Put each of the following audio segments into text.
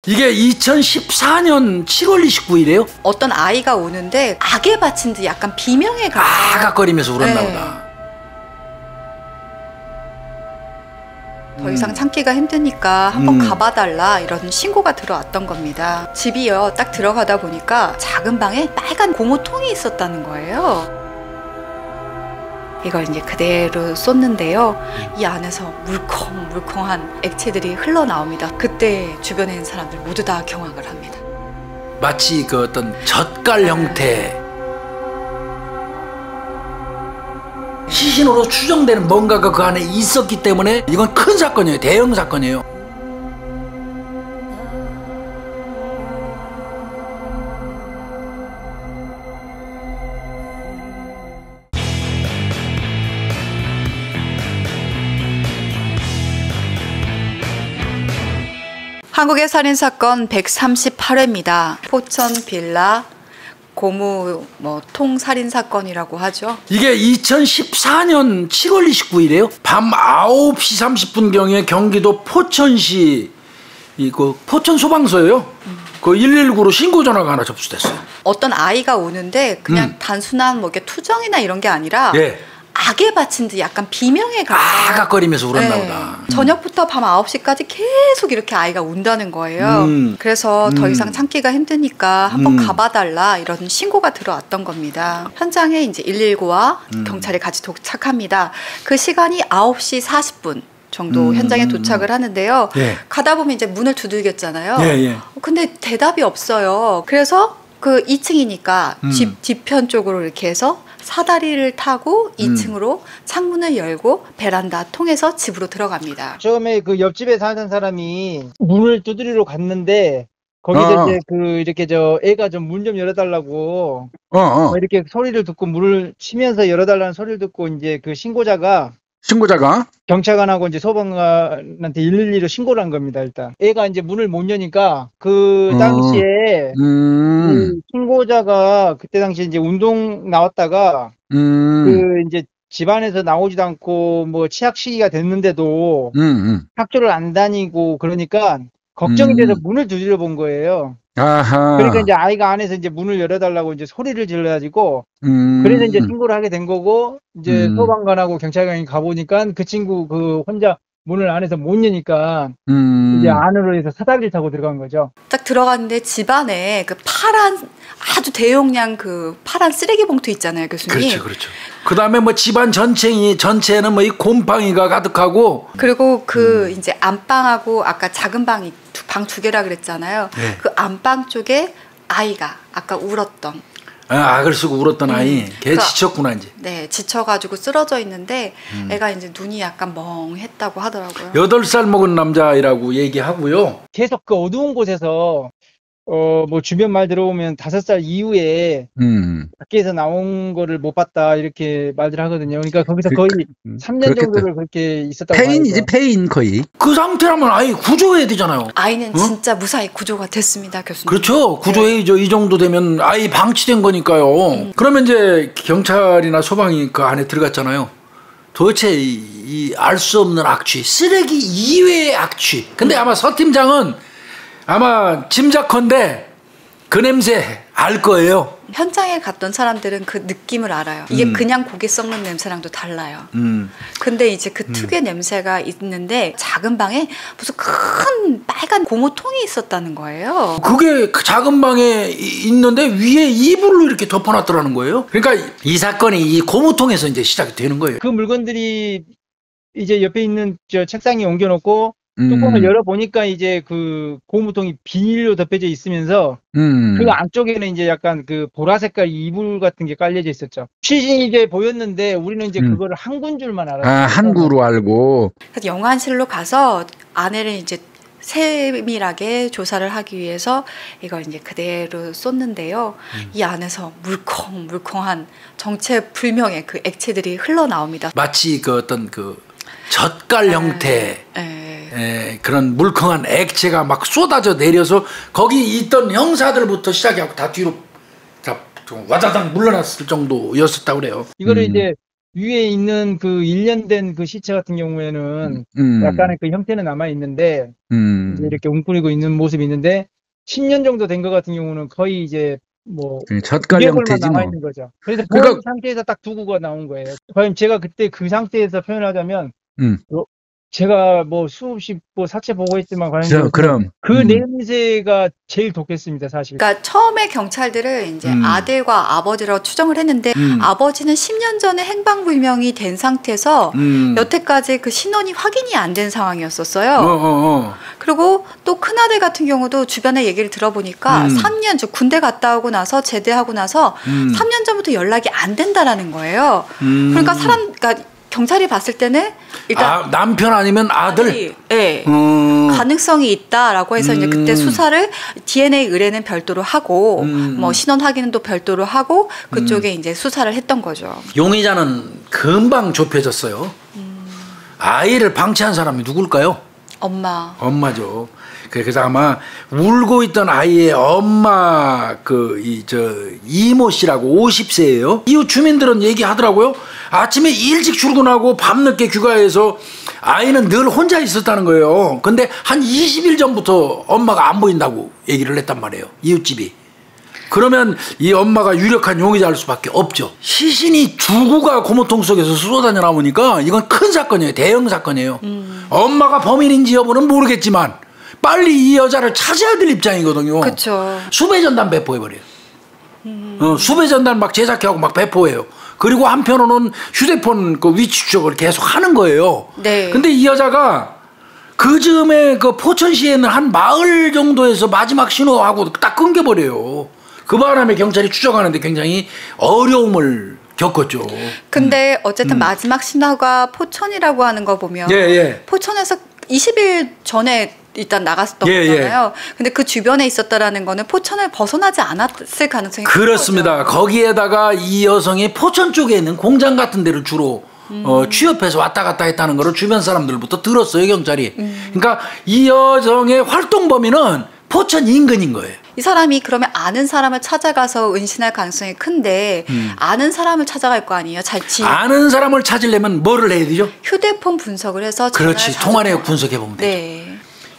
이게 2014년 7월 29일이에요? 어떤 아이가 우는데 악에 바친 듯 약간 비명에 가까워. 아각거리면서 울었나 보다. 더 이상 참기가 힘드니까 한번 가봐달라 이런 신고가 들어왔던 겁니다. 집이요, 딱 들어가다 보니까 작은 방에 빨간 고무통이 있었다는 거예요. 이걸 이제 그대로 쏟는데요, 이 안에서 물컹물컹한 액체들이 흘러나옵니다. 그때 주변에 있는 사람들 모두 다 경악을 합니다. 마치 그 어떤 젓갈 형태 시신으로 추정되는 뭔가가 그 안에 있었기 때문에 이건 큰 사건이에요. 대형 사건이에요. 한국의 살인사건 138회입니다. 포천 빌라 고무 통 살인사건이라고 하죠. 이게 2014년 7월 29일이에요. 밤 9시 30분경에 경기도 포천시 포천 소방서예요. 그 119로 신고 전화가 하나 접수됐어요. 어떤 아이가 우는데 그냥 단순한 이렇게 투정이나 이런 게 아니라 악에 바친 듯 약간 비명에 가까워. 아각거리면서 울었나 보다. 저녁부터 밤 9시까지 계속 이렇게 아이가 운다는 거예요. 그래서 더 이상 참기가 힘드니까 한번 가봐달라 이런 신고가 들어왔던 겁니다. 현장에 이제 119와 경찰이 같이 도착합니다. 그 시간이 9시 40분. 정도 현장에 도착을 하는데요. 가다 보면 이제 문을 두들겼잖아요. 근데 대답이 없어요. 그래서 그 2층이니까 집 뒤편 쪽으로 이렇게 해서 사다리를 타고 2층으로 창문을 열고 베란다 통해서 집으로 들어갑니다. 처음에 그 옆집에 사는 사람이 문을 두드리러 갔는데 거기서 이제 이렇게 애가 좀 문 좀 열어달라고 이렇게 소리를 듣고 문을 치면서 열어달라는 소리를 듣고 이제 그 신고자가 경찰관하고 이제 소방관한테 112로 신고를 한 겁니다. 일단 애가 이제 문을 못 여니까 그 당시에 그 신고자가 그때 당시에 이제 운동 나왔다가 그 이제 집안에서 나오지도 않고 치약 시기가 됐는데도 학교를 안 다니고 그러니까 걱정이 돼서 문을 두드려 본 거예요. 그러니까 이제 아이가 안에서 이제 문을 열어달라고 이제 소리를 질러가지고 그래서 이제 신고를 하게 된 거고, 이제 소방관하고 경찰관이 가보니까 그 친구 혼자 문을 안에서 못 여니까 이제 안으로 해서 사다리를 타고 들어간 거죠. 딱 들어갔는데 집안에 그 파란 아주 대용량 그 파란 쓰레기 봉투 있잖아요, 교수님. 그렇죠. 그 다음에 집안 전체에는 이 곰팡이가 가득하고, 그리고 이제 안방하고 아까 작은 방이 방 두 개라 그랬잖아요. 그 안방 쪽에 아이가 아까 울었던 악을 쓰고 울었던 아이, 걔 지쳤구나 이제. 네, 지쳐가지고 쓰러져 있는데 애가 이제 눈이 약간 멍했다고 하더라고요. 8살 먹은 남자아이라고 얘기하고요. 계속 그 어두운 곳에서 주변 말 들어보면 5살 이후에 밖에서 나온 거를 못 봤다 이렇게 말들 하거든요. 그러니까 거기서 거의 3년 정도를 그렇게 있었다고. 폐인이지, 폐인 거의. 그 상태라면 아이 구조해야 되잖아요. 아이는 진짜 무사히 구조가 됐습니다, 교수님. 그렇죠. 구조해야죠. 이 정도 되면 아이 방치된 거니까요. 그러면 이제 경찰이나 소방이 그 안에 들어갔잖아요. 도대체 이 알 수 없는 악취, 쓰레기 이외의 악취. 근데 아마 서 팀장은 아마 짐작컨대 그 냄새 알 거예요. 현장에 갔던 사람들은 그 느낌을 알아요. 이게 그냥 고기 썩는 냄새랑도 달라요. 근데 이제 그 특유의 냄새가 있는데 작은 방에 무슨 큰 빨간 고무통이 있었다는 거예요. 그게 그 작은 방에 있는데 위에 이불로 이렇게 덮어놨더라는 거예요. 그러니까 이 사건이 이 고무통에서 이제 시작이 되는 거예요. 그 물건들이 이제 옆에 있는 책상에 옮겨놓고 뚜껑을 열어보니까 이제 그 고무통이 비닐로 덮여져 있으면서 그 안쪽에는 이제 약간 그 보라 색깔 이불 같은 게 깔려져 있었죠. 시신이 이제 보였는데 우리는 이제 그거를 항구인 줄만 알았어요. 항구로 알고. 영안실로 가서 아내를 이제 세밀하게 조사를 하기 위해서 이걸 이제 그대로 쏟는데요. 이 안에서 물컹물컹한 정체불명의 그 액체들이 흘러나옵니다. 마치 그 어떤 젓갈 형태 그런 물컹한 액체가 막 쏟아져 내려서 거기 있던 형사들부터 시작해갖고 다 뒤로 좀 와다닥 물러났을 정도였었다고 그래요. 이거를 이제 위에 있는 그 1년 된 그 시체 같은 경우에는 약간의 그 형태는 남아 있는데 이제 이렇게 웅크리고 있는 모습이 있는데 10년 정도 된 것 같은 경우는 거의 이제 뭐 젓갈 형태지 남아 뭐. 있는 거죠. 그래서 그 상태에서 딱 두고가 나온 거예요. 과연 제가 그때 그 상태에서 표현하자면 제가 뭐 수없이 뭐 사체 보고했지만 그럼 그 냄새가 제일 독했습니다, 사실. 그러니까 처음에 경찰들은 이제 아들과 아버지라고 추정을 했는데 아버지는 10년 전에 행방불명이 된 상태에서 여태까지 그 신원이 확인이 안 된 상황이었었어요. 그리고 또 큰아들 같은 경우도 주변에 얘기를 들어보니까 3년, 즉 군대 갔다 오고 나서 제대하고 나서 3년 전부터 연락이 안 된다라는 거예요. 그러니까 그러니까 경찰이 봤을 때는 일단 남편 아니면 아들, 네, 가능성이 있다라고 해서 이제 그때 수사를 DNA 의뢰는 별도로 하고 뭐 신원 확인은 또 별도로 하고 그쪽에 이제 수사를 했던 거죠. 용의자는 금방 좁혀졌어요. 아이를 방치한 사람이 누굴까요? 엄마죠. 그래서 아마 울고 있던 아이의 엄마 이모 씨라고 50세예요. 이웃 주민들은 얘기하더라고요. 아침에 일찍 출근하고 밤늦게 귀가해서 아이는 늘 혼자 있었다는 거예요. 근데 한 20일 전부터 엄마가 안 보인다고 얘기를 했단 말이에요. 이웃집이. 그러면 이 엄마가 유력한 용의자일 수밖에 없죠. 시신이 두구가 고무통 속에서 쏟아져 나오니까 이건 큰 사건이에요. 대형 사건이에요. 엄마가 범인인지 여부는 모르겠지만 빨리 이 여자를 찾아야 될 입장이거든요. 그쵸. 수배전단 배포해버려요. 수배전단 막 제작하고 막 배포해요. 그리고 한편으로는 휴대폰 그 위치 추적을 계속 하는 거예요. 네. 근데 이 여자가 그 즈음에 그 포천시에 있는 한 마을 정도에서 마지막 신호하고 딱 끊겨버려요. 그 바람에 경찰이 추적하는데 굉장히 어려움을 겪었죠. 근데 어쨌든 마지막 신호가 포천이라고 하는 거 보면 포천에서 20일 전에 일단 나갔었던 거잖아요. 근데 그 주변에 있었다라는 거는 포천을 벗어나지 않았을 가능성이 그렇습니다. 거기에다가 이 여성이 포천 쪽에 있는 공장 같은 데를 주로 취업해서 왔다 갔다 했다는 걸 주변 사람들부터 들었어요, 경찰이. 그러니까 이 여성의 활동 범위는 포천 인근인 거예요. 이 사람이 그러면 아는 사람을 찾아가서 은신할 가능성이 큰데 아는 사람을 찾아갈 거 아니에요? 아는 사람을 찾으려면 뭐를 해야 되죠? 휴대폰 분석을 해서 그렇지. 통화 내역 분석해보면 되죠. 네.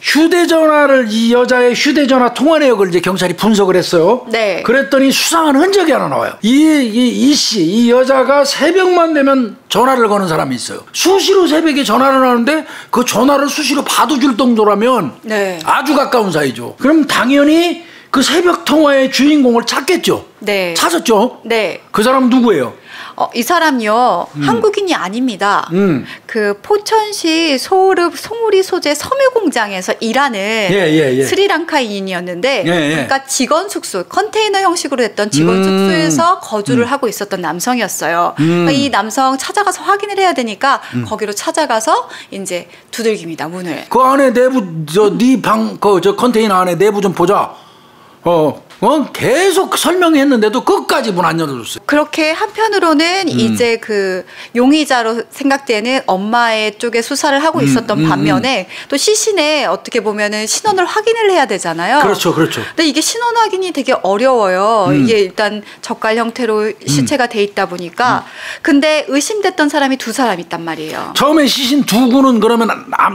휴대전화를 이 여자의 휴대전화 통화 내역을 이제 경찰이 분석을 했어요. 네. 그랬더니 수상한 흔적이 하나 나와요. 이 여자가 새벽만 되면 전화를 거는 사람이 있어요. 수시로 새벽에 전화를 하는데 그 전화를 수시로 받아줄 정도라면 아주 가까운 사이죠. 그럼 당연히 그 새벽 통화의 주인공을 찾겠죠. 네. 찾았죠. 네. 그 사람 누구예요? 이 사람요 한국인이 아닙니다. 그 포천시 송우리 소재 섬유 공장에서 일하는 스리랑카인이었는데 그러니까 직원 숙소 컨테이너 형식으로 됐던 직원 숙소에서 거주를 하고 있었던 남성이었어요. 그러니까 이 남성 찾아가서 확인을 해야 되니까 거기로 찾아가서 이제 두들깁니다, 문을. 그 안에 내부 네 방 저 컨테이너 안에 내부 좀 보자. 계속 설명했는데도 끝까지 문 안 열어줬어요. 그렇게 한편으로는 이제 그 용의자로 생각되는 엄마의 쪽에 수사를 하고 있었던 반면에 또 시신에 어떻게 보면은 신원을 확인을 해야 되잖아요. 그렇죠. 근데 이게 신원 확인이 되게 어려워요. 이게 일단 젓갈 형태로 시체가 돼 있다 보니까. 근데 의심됐던 사람이 두 사람 있단 말이에요. 처음에 시신 두 구는 그러면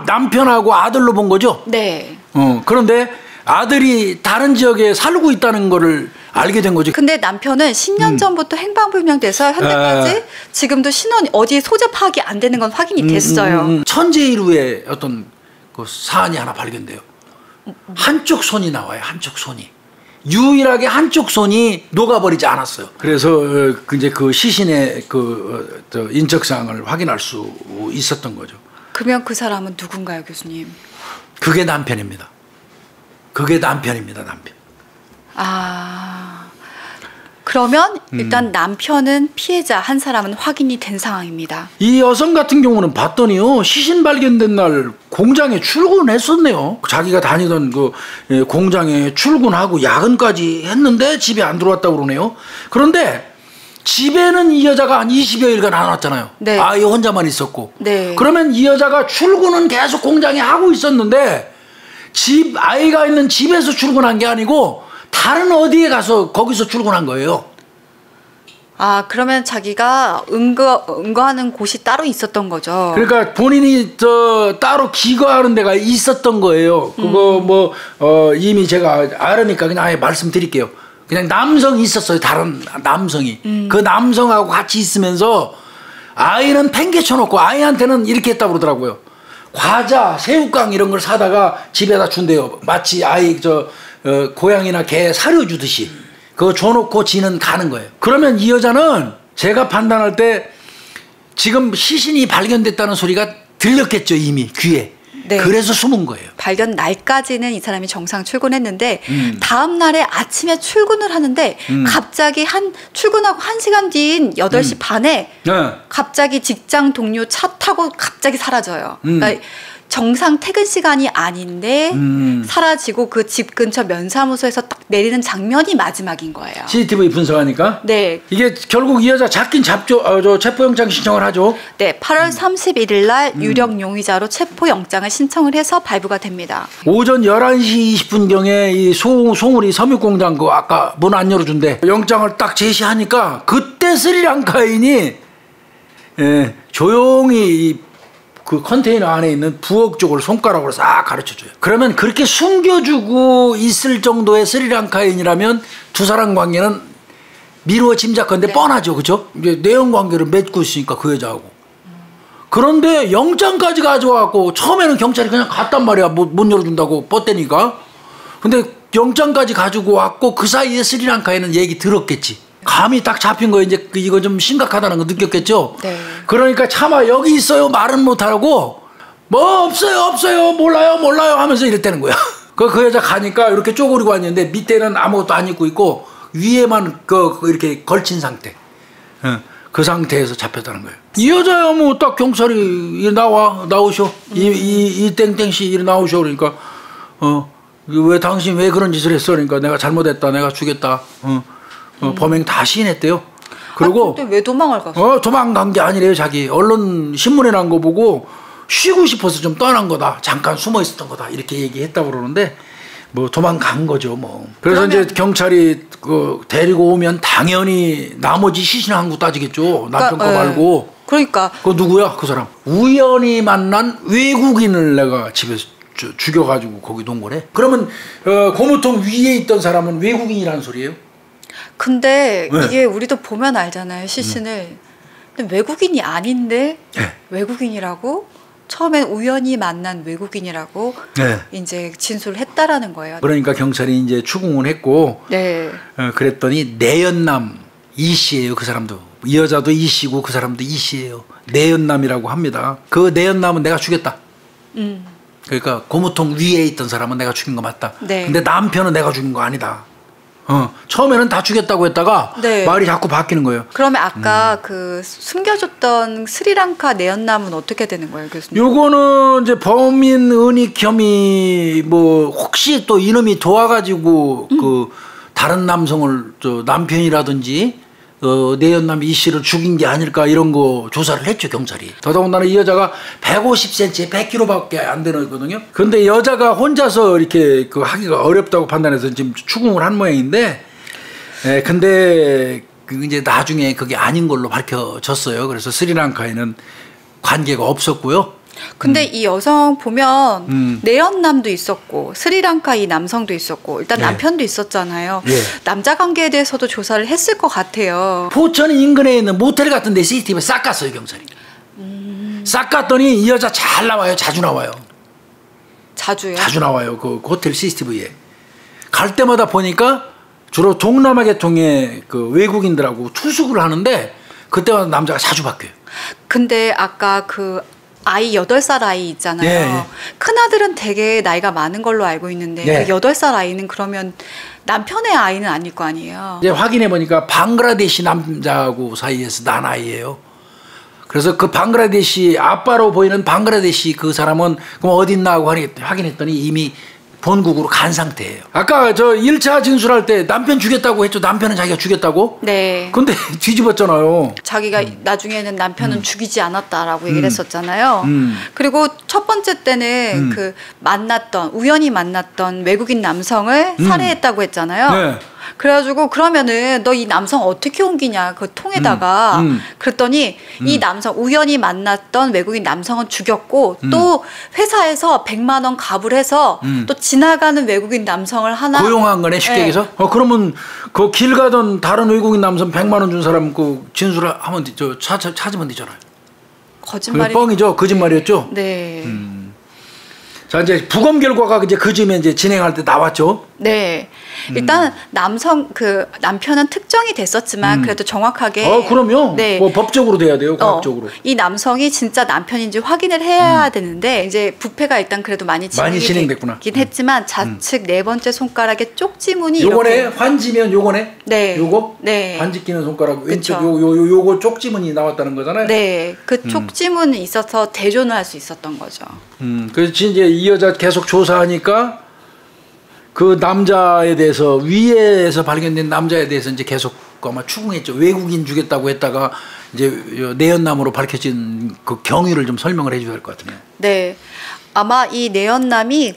남편하고 아들로 본 거죠? 네. 그런데 아들이 다른 지역에 살고 있다는 거를 알게 된 거죠. 근데 남편은 10년 전부터 행방불명돼서 현재까지 지금도 신원 어디 소재 파악이 안 되는 건 확인이 됐어요. 천재일후에 어떤 그 사안이 하나 발견돼요. 한쪽 손이 나와요. 한쪽 손이. 유일하게 한쪽 손이 녹아버리지 않았어요. 그래서 이제 그 시신의 저 인적사항을 확인할 수 있었던 거죠. 그러면 그 사람은 누군가요, 교수님? 그게 남편입니다. 남편. 그러면 일단 남편은 피해자 한 사람은 확인이 된 상황입니다. 이 여성 같은 경우는 봤더니요, 시신 발견된 날 공장에 출근했었네요. 자기가 다니던 그 공장에 출근하고 야근까지 했는데 집에 안 들어왔다고 그러네요. 그런데 집에는 이 여자가 한 20여일간 안 왔잖아요. 네. 아이 혼자만 있었고. 네. 그러면 이 여자가 출근은 계속 공장에 하고 있었는데 아이가 있는 집에서 출근한 게 아니고 다른 어디에 가서 거기서 출근한 거예요. 아, 그러면 자기가 은거하는 곳이 따로 있었던 거죠. 그러니까 본인이 따로 기거하는 데가 있었던 거예요. 그거 이미 제가 알으니까 그냥 아예 말씀드릴게요. 그냥 남성이 있었어요. 다른 남성이. 그 남성하고 같이 있으면서 아이는 팽개쳐놓고 아이한테는 이렇게 했다고 그러더라고요. 과자, 새우깡 이런 걸 사다가 집에다 준대요. 마치 아이 고양이나 개 사료 주듯이. 그거 줘놓고 지는 가는 거예요. 그러면 이 여자는 제가 판단할 때 지금 시신이 발견됐다는 소리가 들렸겠죠, 이미 귀에. 네. 그래서 숨은 거예요. 발견 날까지는 이 사람이 정상 출근했는데 다음 날에 아침에 출근을 하는데 갑자기 출근하고 1시간 뒤인 8시 반에 갑자기 직장 동료 차 타고 갑자기 사라져요. 그러니까 정상 퇴근 시간이 아닌데 사라지고 그 집 근처 면사무소에서 딱 내리는 장면이 마지막인 거예요. CCTV 분석하니까? 네. 이게 결국 이 여자 잡긴 잡죠. 체포영장 신청을 하죠. 네. 8월 31일 날 유력 용의자로 체포영장을 신청을 해서 발부가 됩니다. 오전 11시 20분경에 이 송우리 섬유공장 그 아까 문 안 열어준대. 영장을 딱 제시하니까 그때 스리랑카인이 조용히 그 컨테이너 안에 있는 부엌 쪽을 손가락으로 싹 가르쳐줘요. 그러면 그렇게 숨겨주고 있을 정도의 스리랑카인이라면 두 사람 관계는 미루어 짐작건데 뻔하죠. 그죠? 이제 내연 관계를 맺고 있으니까 그 여자하고. 그런데 영장까지 가져와갖고 처음에는 경찰이 그냥 갔단 말이야. 못 열어준다고 뻗대니까. 근데 영장까지 가지고 왔고 그 사이에 스리랑카인은 얘기 들었겠지. 감이 딱 잡힌 거예요. 이제 이거 좀 심각하다는 거 느꼈겠죠. 네. 그러니까 차마 여기 있어요 말은 못하고 뭐 없어요 몰라요 하면서 이랬다는 거야. 그 여자 가니까 이렇게 쪼그리고 왔는데 밑에는 아무것도 안 입고 있고 위에만 이렇게 걸친 상태. 그 상태에서 잡혔다는 거예요. 이 여자야 뭐 딱 경찰이 나오셔. 이 땡땡씨 이리 나오셔. 그러니까 왜 당신 왜 그런 짓을 했어? 그러니까 내가 잘못했다. 내가 죽였다. 범행 다 시인했대요. 그리고 근데 왜 도망을 갔어? 도망간 게 아니래요. 자기 언론 신문에 난 거 보고 쉬고 싶어서 좀 떠난 거다. 잠깐 숨어 있었던 거다. 이렇게 얘기했다고 그러는데 뭐 도망간 거죠. 뭐. 그래서 이제 경찰이 데리고 오면 당연히 나머지 시신 한구 따지겠죠. 남편 거 말고. 그러니까. 그 누구야? 그 사람. 우연히 만난 외국인을 내가 집에서 죽여가지고 거기 놓은 거래. 그러면 고무통 위에 있던 사람은 외국인이라는 소리예요? 근데 이게 우리도 보면 알잖아요. 시신을. 근데 외국인이 아닌데 외국인이라고? 처음엔 우연히 만난 외국인이라고 이제 진술을 했다라는 거예요. 그러니까 경찰이 이제 추궁을 했고 그랬더니 내연남 이 씨예요. 그 사람도. 이 여자도 이 씨고 그 사람도 이 씨예요. 내연남이라고 합니다. 그 내연남은 내가 죽였다. 그러니까 고무통 위에 있던 사람은 내가 죽인 거 맞다. 근데 남편은 내가 죽인 거 아니다. 처음에는 다 죽였다고 했다가 말이 자꾸 바뀌는 거예요. 그러면 아까 그 숨겨줬던 스리랑카 내연남은 어떻게 되는 거예요, 교수님? 요거는 이제 범인 은닉 혐의 뭐 혹시 또 이놈이 도와가지고 그 다른 남성을 남편이라든지 내연남 이 씨를 죽인 게 아닐까 이런 거 조사를 했죠, 경찰이. 더더군다나 이 여자가 150cm, 100kg밖에 안 되거든요. 그런데 여자가 혼자서 이렇게 하기가 어렵다고 판단해서 지금 추궁을 한 모양인데, 근데 이제 나중에 그게 아닌 걸로 밝혀졌어요. 그래서 스리랑카에는 관계가 없었고요. 근데 이 여성 보면 내연남도 있었고 스리랑카 이 남성도 있었고 일단 남편도 있었잖아요. 남자 관계에 대해서도 조사를 했을 것 같아요. 포천 인근에 있는 모텔 같은 데 CCTV 싹 갔어요, 경찰이. 싹 갔더니 이 여자 잘 나와요. 자주 나와요. 자주요? 자주 나와요. 그 호텔 CCTV에. 갈 때마다 보니까 주로 동남아 계통의 그 외국인들하고 투숙을 하는데 그때마다 남자가 자주 바뀌어요. 근데 아까 그 아이 8살 아이 있잖아요. 큰아들은 되게 나이가 많은 걸로 알고 있는데 그 8살 아이는 그러면 남편의 아이는 아닐 거 아니에요. 이제 확인해 보니까 방글라데시 남자하고 사이에서 난 아이예요. 그래서 그 방글라데시 아빠로 보이는 방글라데시 그 사람은 그럼 어디 있나 하고 확인했더니 이미 본국으로 간 상태예요. 아까 저 1차 진술할 때 남편 죽였다고 했죠. 남편은 자기가 죽였다고? 네. 근데 뒤집었잖아요. 자기가 나중에는 남편은 죽이지 않았다라고 얘기를 했었잖아요. 그리고 첫 번째 때는 그 우연히 만났던 외국인 남성을 살해했다고 했잖아요. 그래가지고 그러면은 너 이 남성 어떻게 옮기냐 그 통에다가 그랬더니 이 남성 우연히 만났던 외국인 남성은 죽였고 또 회사에서 100만 원 갑을 해서 또 지나가는 외국인 남성을 하나 고용한 거네 쉽게 네. 얘기해서. 그러면 그 길 가던 다른 외국인 남성 100만 원 준 사람 그 진술을 하면 찾으면 되잖아요. 거짓말이 뻥이죠. 거짓말이었죠. 네. 자 이제 부검 결과가 이제 그 즈음에 이제 진행할 때 나왔죠. 네. 일단 남편은 특정이 됐었지만 그래도 정확하게 그럼요. 네. 뭐 법적으로 돼야 돼요. 과학적으로. 이 남성이 진짜 남편인지 확인을 해야 되는데 이제 부패가 일단 그래도 많이 진행됐구나. 되긴 했지만 좌측 네 번째 손가락에 쪽지문이 요거네 이렇게 환지면 요거네. 네. 요거 네. 환지 끼는 손가락 왼쪽 그쵸. 요거 쪽지문이 나왔다는 거잖아요. 네. 그 쪽지문이 있어서 대존을 할 수 있었던 거죠. 그래서 이제 이 여자 계속 조사하니까 그 남자에 대해서 위에서 발견된 남자에 대해서 이제 계속 아마 추궁했죠. 외국인 주겠다고 했다가 이제 내연남으로 밝혀진 그 경위를 좀 설명을 해줘야 할 것 같네요. 네, 아마 이 내연남이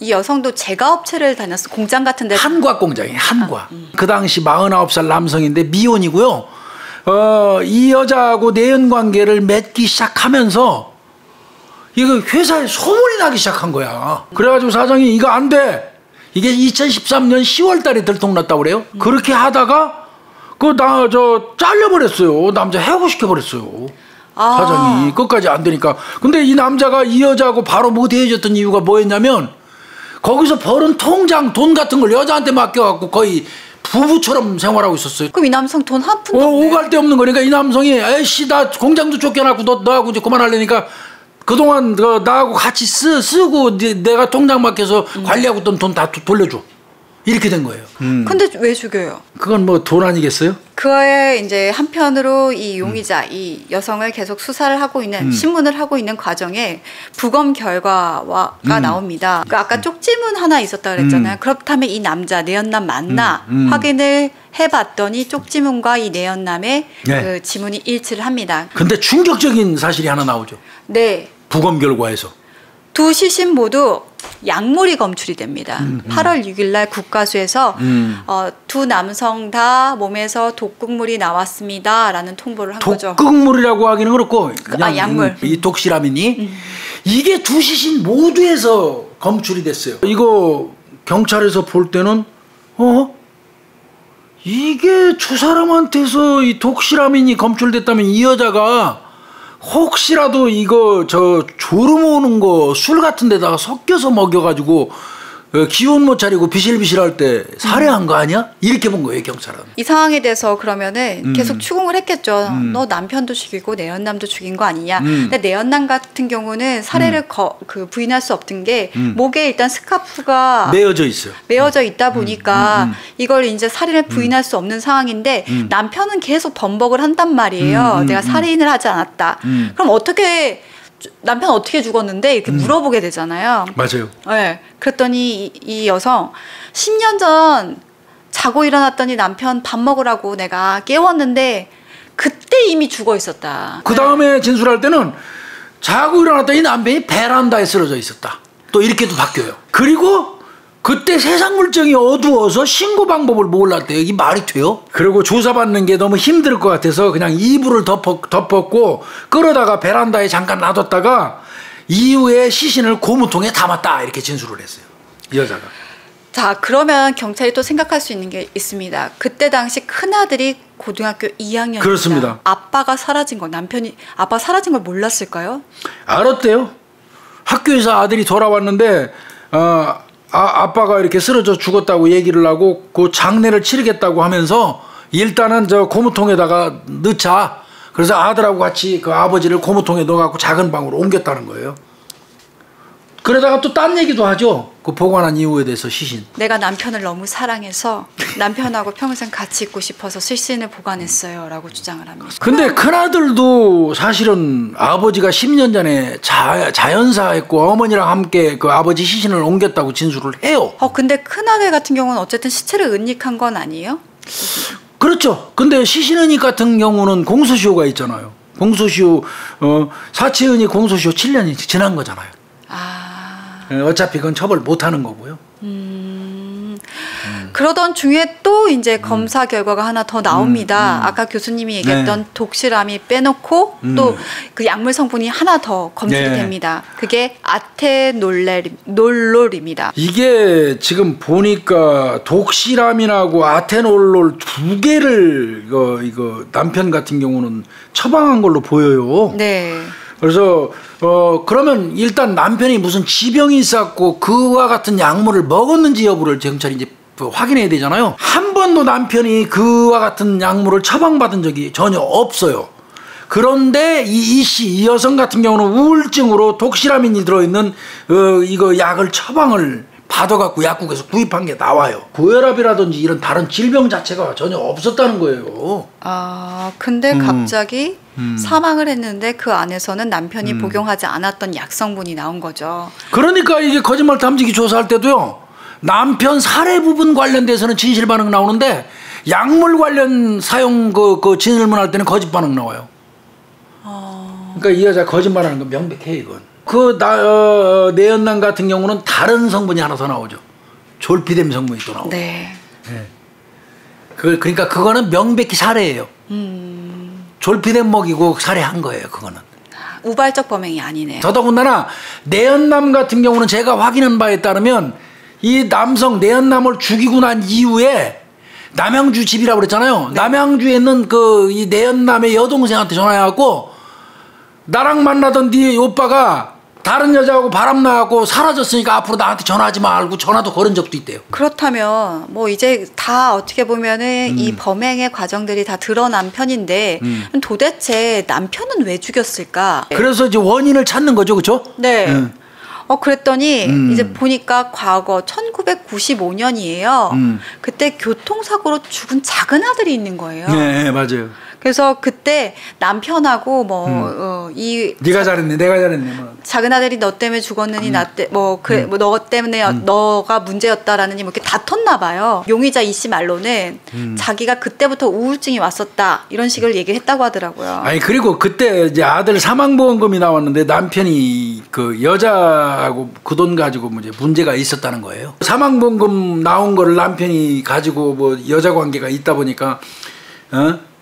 이 여성도 제과업체를 다녔어 공장 같은데 한과 공장이에요. 한과. 그 당시 49살 남성인데 미혼이고요. 이 여자하고 내연 관계를 맺기 시작하면서 이거 회사에 소문이 나기 시작한 거야. 그래가지고 사장이 이거 안 돼. 이게 2013년 10월 달에 들통났다고 그래요. 그렇게 하다가 잘려버렸어요. 남자 해고시켜버렸어요. 사장이 끝까지 안 되니까. 근데 이 남자가 이 여자하고 바로 못 헤어졌던 이유가 뭐였냐면 거기서 벌은 통장 돈 같은 걸 여자한테 맡겨갖고 거의 부부처럼 생활하고 있었어요. 그럼 이 남성 돈 한 푼도 없네. 오갈 데 없는 거니까 이 남성이 에이씨 나 공장도 쫓겨났고 너하고 이제 그만하려니까 그동안 나하고 같이 쓰고 내가 통장 맡겨서 관리하고 있던 돈 다 돌려줘. 이렇게 된 거예요. 근데 왜 죽여요? 그건 뭐 돈 아니겠어요? 그의 이제 한편으로 이 용의자, 이 여성을 계속 수사를 하고 있는 신문을 하고 있는 과정에 부검 결과가 나옵니다. 그 아까 쪽지문 하나 있었다 그랬잖아요. 그렇다면 이 남자 내연남 맞나 확인을 해봤더니 쪽지문과 이 내연남의 네. 그 지문이 일치를 합니다. 근데 충격적인 사실이 하나 나오죠. 네. 부검 결과에서. 두 시신 모두 약물이 검출이 됩니다. 8월 6일 날 국가수에서 두 남성 다 몸에서 독극물이 나왔습니다라는 통보를 한 거죠. 독극물이라고 하기는 그렇고 그냥 약물. 이 독시라민이 이게 두 시신 모두에서 검출이 됐어요. 이거 경찰에서 볼 때는 이게 두 사람한테서 이 독시라민이 검출됐다면 이 여자가 혹시라도 이거 졸음 오는 거 술 같은 데다가 섞여서 먹여가지고 기운 못 차리고 비실비실할 때 살해한 거 아니야? 이렇게 본 거예요 경찰은. 이 상황에 대해서 그러면은 계속 추궁을 했겠죠. 너 남편도 죽이고 내연남도 죽인 거 아니냐. 근데 내연남 같은 경우는 살해를 부인할 수 없던 게 목에 일단 스카프가 매어져 있어요. 매어져 있다 보니까 이걸 이제 살인을 부인할 수 없는 상황인데 남편은 계속 번복을 한단 말이에요. 내가 살인을 하지 않았다. 그럼 남편 어떻게 죽었는데 이렇게 물어보게 되잖아요. 맞아요. 네. 그랬더니 이 여성 10년 전 자고 일어났더니 남편 밥 먹으라고 내가 깨웠는데 그때 이미 죽어 있었다. 그 다음에 진술할 때는 자고 일어났더니 남편이 베란다에 쓰러져 있었다. 또 이렇게도 바뀌어요. 그리고 그때 세상 물정이 어두워서 신고 방법을 몰랐대. 이게 말이 돼요? 그리고 조사받는 게 너무 힘들 것 같아서 그냥 이불을 덮었고 끌어다가 베란다에 잠깐 놔뒀다가 이후에 시신을 고무통에 담았다. 이렇게 진술을 했어요. 이 여자가. 자, 그러면 경찰이 또 생각할 수 있는 게 있습니다. 그때 당시 큰아들이 고등학교 2학년입니다. 그렇습니다. 아빠가 사라진 거, 아빠 사라진 걸 몰랐을까요? 알았대요. 학교에서 아들이 돌아왔는데 아빠가 이렇게 쓰러져 죽었다고 얘기를 하고 그 장례를 치르겠다고 하면서 일단은 고무통에다가 넣자. 그래서 아들하고 같이 그 아버지를 고무통에 넣어갖고 작은 방으로 옮겼다는 거예요. 그러다가 또 딴 얘기도 하죠. 그 보관한 이유에 대해서 시신. 내가 남편을 너무 사랑해서 남편하고 평생 같이 있고 싶어서 시신을 보관했어요 라고 주장을 합니다. 근데 큰아들도 사실은 아버지가 10년 전에 자연사했고 어머니랑 함께 그 아버지 시신을 옮겼다고 진술을 해요. 근데 큰아들 같은 경우는 어쨌든 시체를 은닉한 건 아니에요? 그렇죠. 근데 시신은닉 같은 경우는 공소시효가 있잖아요. 공소시효 사체은닉 공소시효 7년이 지난 거잖아요. 어차피 그건 처벌 못하는 거고요. 그러던 중에 또 이제 검사 결과가 하나 더 나옵니다. 아까 교수님이 얘기했던 독실암이 빼놓고 또 그 약물 성분이 하나 더 검출이 됩니다. 그게 아테놀롤입니다. 이게 지금 보니까 독실암이라고 아테놀롤 두 개를 이거 남편 같은 경우는 처방한 걸로 보여요. 네. 그래서 그러면 일단 남편이 무슨 지병이 있었고 그와 같은 약물을 먹었는지 여부를 경찰이 이제 확인해야 되잖아요. 한 번도 남편이 그와 같은 약물을 처방받은 적이 전혀 없어요. 그런데 이 여성 같은 경우는 우울증으로 독실아민이 들어있는 이거 약을 처방을 받아갖고 약국에서 구입한 게 나와요. 고혈압이라든지 이런 다른 질병 자체가 전혀 없었다는 거예요. 아, 근데 갑자기 사망을 했는데 그 안에서는 남편이 복용하지 않았던 약 성분이 나온 거죠. 그러니까 이게 거짓말 탐지기 조사할 때도요. 남편 살해 부분 관련돼서는 진실 반응 나오는데 약물 관련 사용 그 진술문할 때는 거짓 반응 나와요. 그러니까 이 여자 거짓말하는 건 명백해 이건. 내연남 같은 경우는 다른 성분이 하나 더 나오죠. 졸피뎀 성분이 또 나오고. 네. 네. 그러니까 그거는 명백히 살해예요. 졸피뎀 먹이고 살해한 거예요. 그거는. 우발적 범행이 아니네요. 더더군다나 내연남 같은 경우는 제가 확인한 바에 따르면 이 남성 내연남을 죽이고 난 이후에 남양주 집이라고 그랬잖아요. 네. 남양주에 있는 이 내연남의 여동생한테 전화해갖고 나랑 만나던 네 오빠가 다른 여자하고 바람나고 사라졌으니까 앞으로 나한테 전화하지 말고 전화도 걸은 적도 있대요. 그렇다면 뭐 이제 다 어떻게 보면은 이 범행의 과정들이 다 드러난 편인데 도대체 남편은 왜 죽였을까? 그래서 이제 원인을 찾는 거죠, 그렇죠? 네. 그랬더니 이제 보니까 과거 1995년이에요. 그때 교통사고로 죽은 작은 아들이 있는 거예요. 네, 맞아요. 그래서 그때 남편하고 네가 잘했네, 내가 잘했네. 작은 아들이 너 때문에 죽었느니 너 때문에 너가 문제였다라느니 이렇게 다퉜나 봐요. 용의자 이 씨 말로는 자기가 그때부터 우울증이 왔었다 이런 식으로 얘기를 했다고 하더라고요. 아니 그리고 그때 이제 아들 사망보험금이 나왔는데 남편이 그 여자하고 그 돈 가지고 문제가 있었다는 거예요. 사망보험금 나온 거를 남편이 가지고 여자 관계가 있다 보니까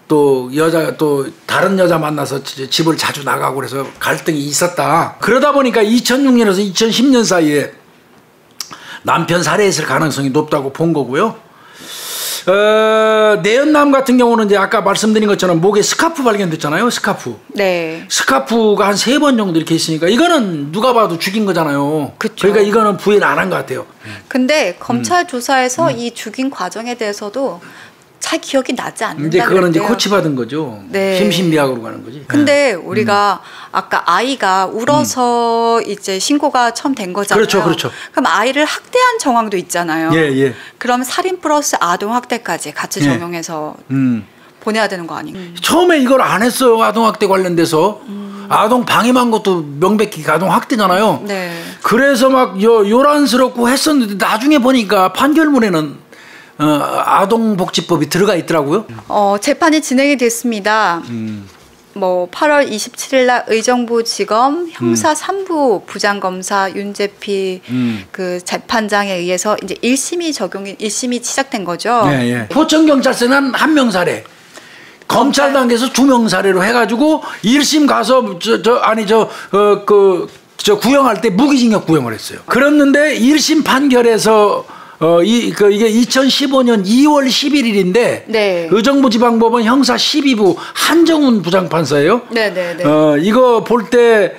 또 다른 여자 만나서 집을 자주 나가고 그래서 갈등이 있었다. 그러다 보니까 2006년에서 2010년 사이에 남편 살해했을 가능성이 높다고 본 거고요. 내연남 같은 경우는 이제 아까 말씀드린 것처럼 목에 스카프 발견됐잖아요. 스카프. 네. 스카프가 한 3번 정도 이렇게 있으니까 이거는 누가 봐도 죽인 거잖아요. 그쵸. 그러니까 이거는 부인 안 한 것 같아요. 근데 검찰 조사에서 이 죽인 과정에 대해서도 잘 기억이 나지 않는다. 이제 그거는 이제 코치받은 거죠. 네. 심신미약으로 가는 거지. 근데 우리가 아까 아이가 울어서 이제 신고가 처음 된 거잖아요. 그렇죠, 그렇죠. 그럼 아이를 학대한 정황도 있잖아요. 예. 그럼 살인 플러스 아동 학대까지 같이 적용해서 보내야 되는 거 아닌가요? 처음에 이걸 안 했어요. 아동 학대 관련돼서. 아동 방임한 것도 명백히 아동 학대잖아요. 네. 그래서 막 요란스럽고 했었는데 나중에 보니까 판결문에는 아동복지법이 들어가 있더라고요. 재판이 진행이 됐습니다. 8월 27일 날 의정부지검 형사 3부 부장검사 윤재필 그 재판장에 의해서 이제 1심이 시작된 거죠. 예. 포천경찰서는 1명 살해. 검찰 단계에서 2명 살해로 해가지고 1심 가서 구형할 때 무기징역 구형을 했어요. 그랬는데 1심 판결에서 이게 2015년 2월 11일인데 네. 의정부지방법원 형사 12부 한정훈 부장판사예요. 네네네. 이거 볼 때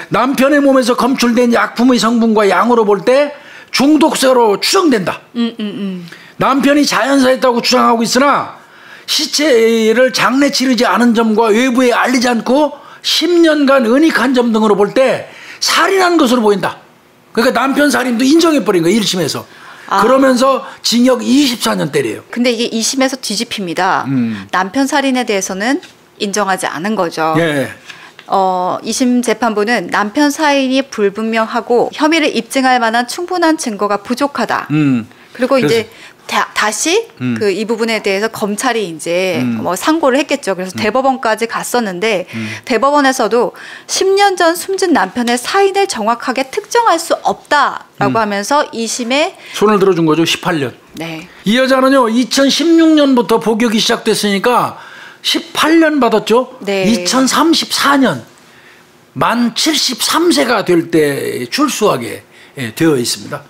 남편의 몸에서 검출된 약품의 성분과 양으로 볼 때 중독성으로 추정된다. 남편이 자연사했다고 주장하고 있으나 시체를 장례 치르지 않은 점과 외부에 알리지 않고 10년간 은닉한 점 등으로 볼 때 살인한 것으로 보인다. 그러니까 남편 살인도 인정해버린 거예요. 1심에서. 그러면서 징역 24년 때려요. 근데 이게 2심에서 뒤집힙니다. 남편 살인에 대해서는 인정하지 않은 거죠. 예. 2심 재판부는 남편 사인이 불분명하고 혐의를 입증할 만한 충분한 증거가 부족하다. 그리고 이제 다시 그 이 부분에 대해서 검찰이 이제 뭐 상고를 했겠죠. 그래서 대법원까지 갔었는데 대법원에서도 10년 전 숨진 남편의 사인을 정확하게 특정할 수 없다라고 하면서 2심에 손을 들어준 거죠. 18년. 네. 이 여자는요 2016년부터 복역이 시작됐으니까 18년 받았죠. 네. 2034년 만 73세가 될 때 출소하게 되어 있습니다.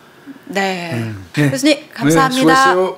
네. 네. 교수님 감사합니다. 네, 수고했어요.